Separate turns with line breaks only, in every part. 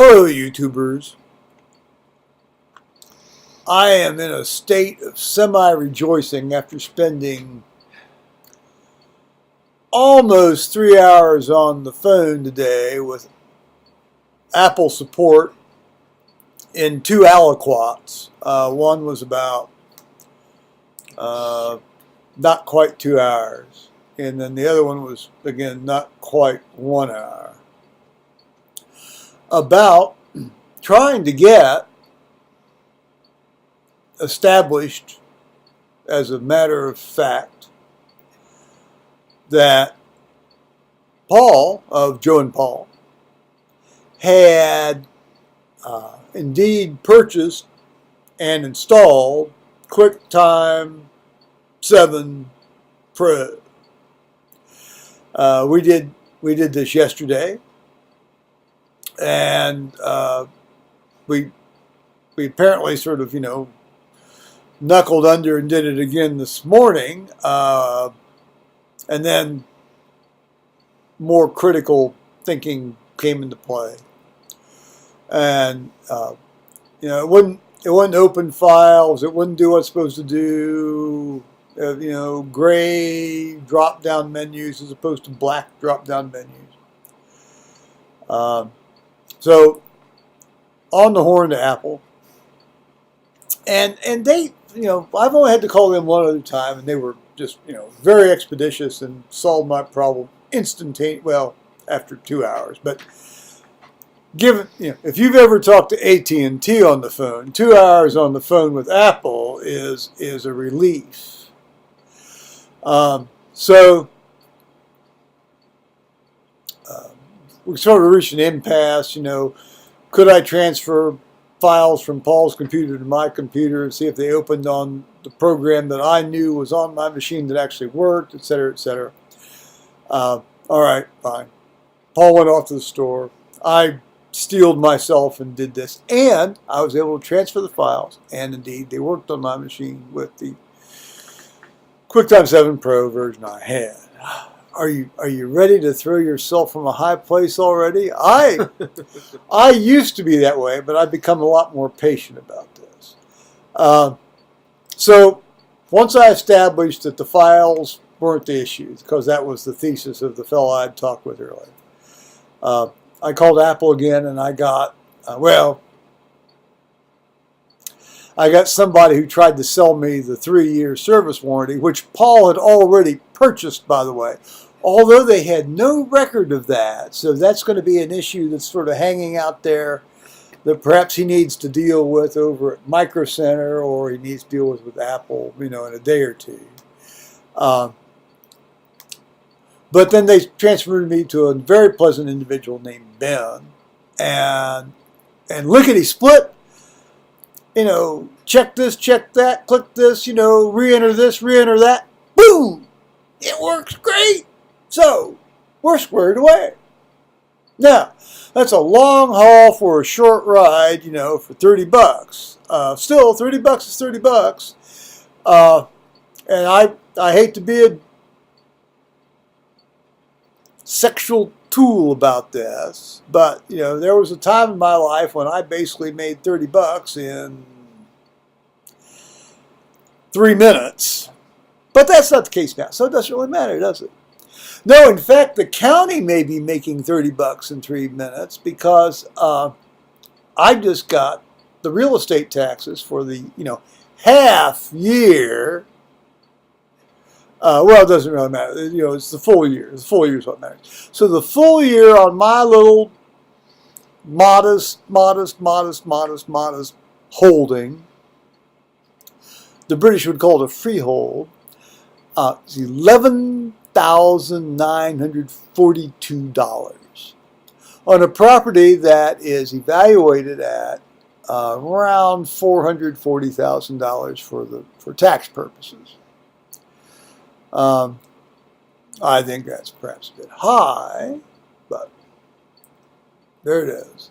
Hello, YouTubers. I am in a state of semi-rejoicing after spending almost 3 hours on the phone today with Apple support in two aliquots. One was about not quite 2 hours, and then the other one was, again, not quite 1 hour. About trying to get established as a matter of fact that Paul of Joe and Paul had indeed purchased and installed QuickTime 7 Pro. We did this yesterday, and we apparently sort of, knuckled under and did it again this morning, and then more critical thinking came into play, and it wouldn't open files, it wouldn't do what it's supposed to do. Gray drop down menus as opposed to black drop down menus. So on the horn to Apple, and they, I've only had to call them one other time, and they were just, very expeditious and solved my problem instantaneously. Well, after 2 hours, but given, if you've ever talked to AT&T on the phone, 2 hours on the phone with Apple is a relief. We sort of reached an impasse. Could I transfer files from Paul's computer to my computer and see if they opened on the program that I knew was on my machine that actually worked, et cetera, et cetera. All right, fine. Paul went off to the store. I steeled myself and did this, and I was able to transfer the files, and indeed they worked on my machine with the QuickTime 7 Pro version I had. Are you ready to throw yourself from a high place already? I used to be that way, but I've become a lot more patient about this. So once I established that the files weren't the issue, because that was the thesis of the fellow I'd talked with earlier, I called Apple again, and I got, I got somebody who tried to sell me the 3-year service warranty, which Paul had already purchased, by the way, although they had no record of that. So that's going to be an issue that's sort of hanging out there that perhaps he needs to deal with over at Micro Center, or he needs to deal with Apple, in a day or two. But then they transferred me to a very pleasant individual named Ben, and lickety split, check this, check that, click this, re-enter this, re-enter that, boom, it works great. So we're squared away. Now, that's a long haul for a short ride, for $30. Still, $30 is $30. And I hate to be a sexual tool about this, but, there was a time in my life when I basically made $30 in 3 minutes. But that's not the case now, so it doesn't really matter, does it? No, in fact, the county may be making $30 in 3 minutes, because I just got the real estate taxes for the, half year. Well, it doesn't really matter. It's the full year. The full year is what matters. So the full year on my little modest holding, the British would call it a freehold, is $11,942 on a property that is evaluated at around $440,000 for tax purposes. I think that's perhaps a bit high, but there it is.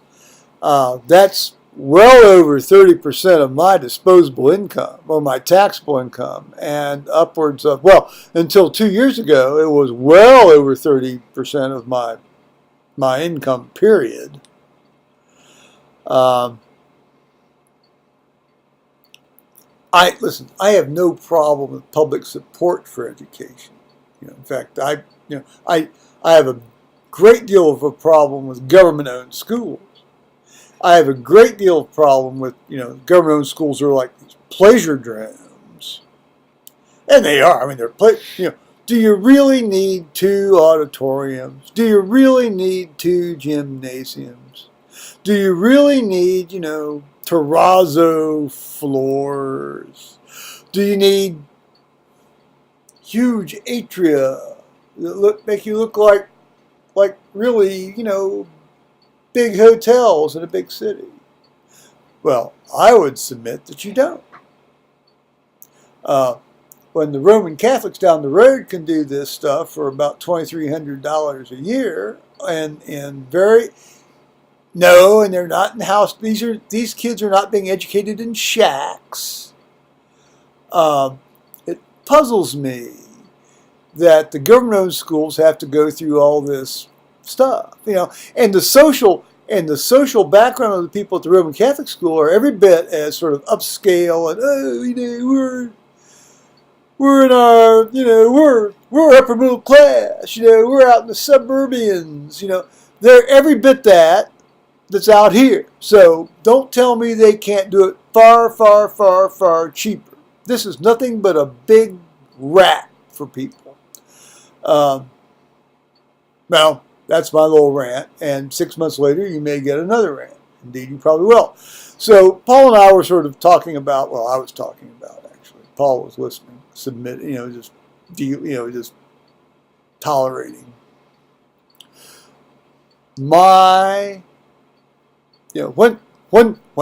That's well over 30% of my disposable income, or my taxable income, and upwards of, until 2 years ago, it was well over 30% of my income, period. Um, I have no problem with public support for education. In fact, I have a great deal of a problem with government-owned schools. I have a great deal of problem with, government-owned schools are like these pleasure drones. And they are. I mean, do you really need 2 auditoriums? Do you really need 2 gymnasiums? Do you really need, terrazzo floors? Do you need huge atria that make you look like really, big hotels in a big city? Well, I would submit that you don't. When the Roman Catholics down the road can do this stuff for about $2,300 a year, and they're not in house. These kids are not being educated in shacks. It puzzles me that the government-owned schools have to go through all this stuff, and the social background of the people at the Roman Catholic school are every bit as sort of upscale and we're in our we're upper middle class, we're out in the suburbians, they're every bit that's out here. So don't tell me they can't do it far, far, far, far cheaper. This is nothing but a big rat for people. Well, that's my little rant, and 6 months later you may get another rant. Indeed, you probably will. So Paul and I were sort of talking about, well, I was talking about actually. Paul was listening, just tolerating my, when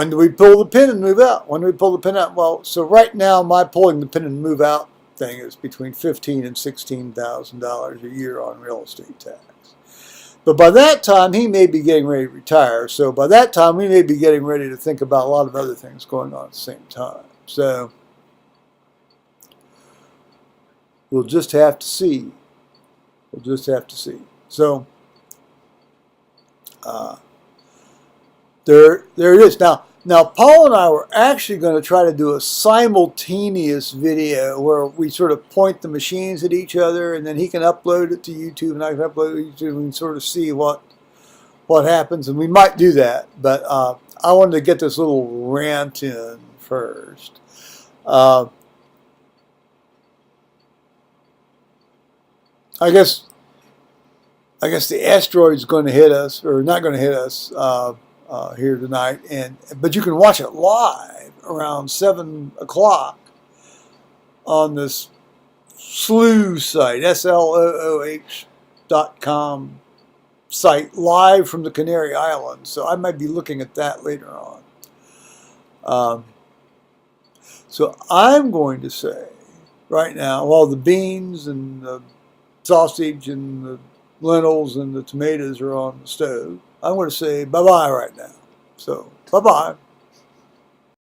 do we pull the pin and move out? When do we pull the pin out? Well, so right now my pulling the pin and move out thing is between $15,000 and $16,000 a year on real estate tax. But by that time, he may be getting ready to retire. So by that time, we may be getting ready to think about a lot of other things going on at the same time. So we'll just have to see. So there it is. Now, Paul and I were actually going to try to do a simultaneous video where we sort of point the machines at each other, and then he can upload it to YouTube, and I can upload it to YouTube, and we can sort of see what happens. And we might do that, but I wanted to get this little rant in first. I guess the asteroid's going to hit us, or not going to hit us. Here tonight, but you can watch it live around 7 o'clock on this SLOOH site, SLOOH.com site, live from the Canary Islands. So I might be looking at that later on. So I'm going to say right now, while the beans and the sausage and the lentils and the tomatoes are on the stove, I'm going to say bye-bye right now. So, bye-bye.